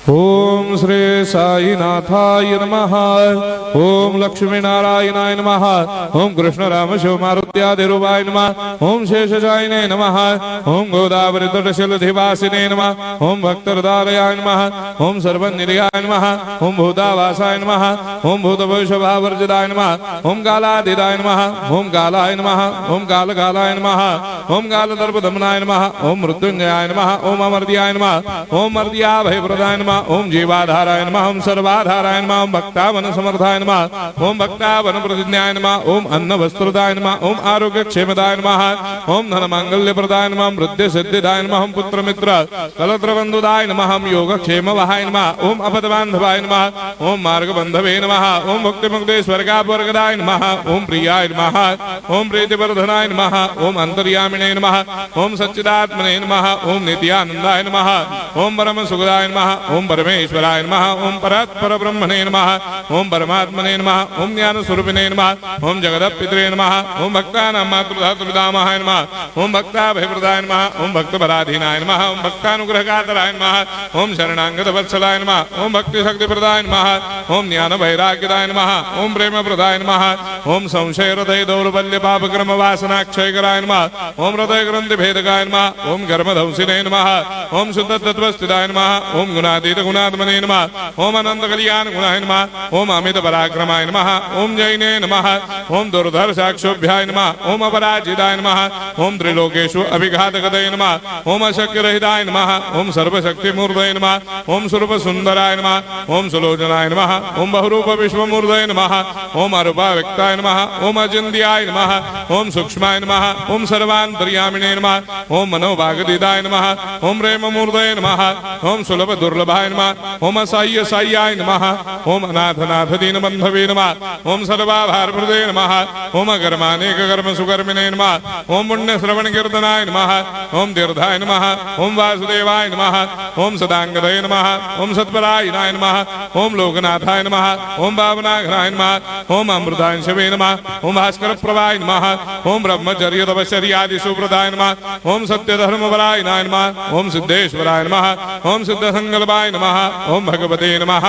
ओम श्री साईनाथाय नमः। ओम लक्ष्मी नारायणाय नमः। ओम कृष्ण राम शिव मारुत्यादिरूपाय नमः। ओम शेषशायिने नमः। ओम गोदावरी तटशिलधिवासिने नमः। ओम भक्तहृदयाय नमः। ओम सर्वनिलयाय नमः। ओम भूतावासाय नमः। ओम भूतभविष्यभावर्जिताय नमः। ओम कालातीताय नमः। ओम कालाय नमः। ओम कालकालाय नमः। ओम कालदर्पदमनाय नमः। ओम मृत्युंजयाय नमः। ओम अमर्त्याय नमः। ओम मर्त्याभयप्रदाय नमः। ओम जीवाधाराय नमः। ओम सर्वाधाराय नमः। ओम भक्तावन समर्थाय नमः। ओम भक्तावन प्रतिज्ञाय नमः। ओम अन्न वस्त्रदाय नमः। ओम आरोग्य क्षेमदाय नमः। ओम धन मांगल्य प्रदाय नमः। ओम वृद्धि सिद्धिदाय नमः। ओम पुत्र मित्र कलत्र बंधुदाय नमः। ओम योग क्षेम वहाय नमः। ओम अपद बांधवाय नमः। ओम मार्ग बंधवे नमः। ओम भक्ति मुक्ति स्वर्गापवर्गदाय नमः। ओम प्रियाय नमः। ओम प्रीतिवर्धनाय नमः। ओम अंतर्यामिने नमः। ओम सच्चिदात्मने नमः। ओम नित्यानंदाय नमः। ओम परम सुखदाय नमः। ओम परमेश्वराय नमः। ओम परात्पर ब्रह्मणे नमः। ओम परमात्मने नमः। ओम ज्ञान स्वरूपिणे नमः। ओम जगदपितरे नमः। ओम भक्तानां मातृधातुर्पितामहाय नमः। ओम भक्ताभयप्रदाय नमः। ओम भक्तपराधीनाय नमः। ओम भक्तानुग्रहकातराय नमः। ओम शरणागत वत्सलाय नमः। ओम भक्ति शक्ति प्रदाय नमः। ओम ज्ञान वैराग्यदाय नमः। ओम प्रेम प्रदाय नमः। ओम संशय हृदय दौर्बल्य पाप कर्म वासना क्षयकराय नमः। ओम हृदय ग्रंथि भेदकाय नमः। ओम कर्मधंसिने नमः। ओम शुद्ध तत्वस्थिताय नमः। ओम गुणातीत गुणात्मने नमः। ओम अनंत कल्याण गुणाय नमः। ओम अमित पराक्रमाय नमः। ओम जैने नमः। ओम दुर्धर्षाक्षोभ्याय नमः। ओम अपराजिताय नमः। ओम त्रिलोकेषु अभिघातगतये नमः। ओम अशक्यरहिताय नमः। ओम सर्वशक्तिमूर्तये नमः। ओम स्वरूप सुंदराय नमः। ओम सुलोचनाय नमः। ओम बहुरूप विश्वमूर्तये नमः। ओम अरूपाव्यक्ताय नमः। ओम अचिन्त्याय नमः। ओम सूक्ष्माय नमः। ओम सर्वान्तर्यामिने नमः। ओम मनोभागदिताय नमः। ओम प्रेममूर्तये नमः। ओम सुलभ दुर्लभाय नमः। ओम असाह्य साह्याय नमः। ओम अनाथनाथ दीनबंधवे नमः। ओम सर्वाभारप्रदे नमः। ओम अकर्मानेक कर्म सुकर्मिणे नमः। ओम पुण्य श्रवण कीर्तनाय नमः। ओम तीर्थाय नमः। ओम वासुदेवाय नमः। ओम सदांगदये नमः। ओम सत्परायणाय नमः। ओम लोकनाथाय नमः। ओम भावनाघ्नाय नमः। ओम अमृतांशवे नमः। ओम भास्कर प्रभाय नमः। ओम ब्रह्मचर्य तपश्चर्यादि सुप्रदाय नमः। ओम सत्य धर्मपरायणाय नमः। ओम सिद्धेश्वराय नमः। ओम सिद्ध संकल्पाय नमः। ओम भगवते नमः।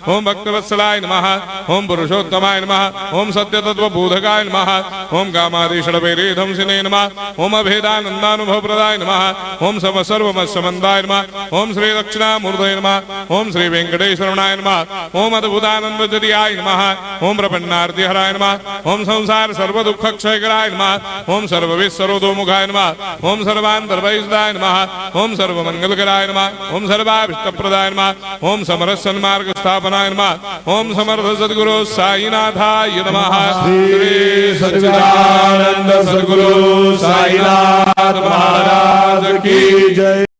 ओम भक्तवत्सलाय नमः। ओम पुरुषोत्तमाय नमः। ओम सत्य तत्व बोधकाय नमः। ओम कामादिषडभैरेधंसिने नमः। ओम अभेदानंदानुभव प्रदाय नमः। ओम सर्वमस्समन्दाय नमः। ओम श्री दक्षिणामूर्तये नमः। ओम श्री वेंकटेश्वरनाय नमः। ओम अद्भुतानंदजरियाय नमः। ओम प्रपन्नार्तिहराय नमः। ओम संसार सर्व दुख क्षयकराय नमः। ओम सर्वविस्सरोदोमुखाय नमः। ओम सर्वान्तर्वैसदाय नमः। ओम सर्वमंगलकराय नमः। ओम सर्वाभीष्टप्रदाय नमः। ओम समरस सन्मार्ग स्थापनाय नमः। ओम समर्थ सद्गुरु साईनाथाय नमः। श्री सच्चिदानंद सद्गुरु साईनाथ महाराज की जय।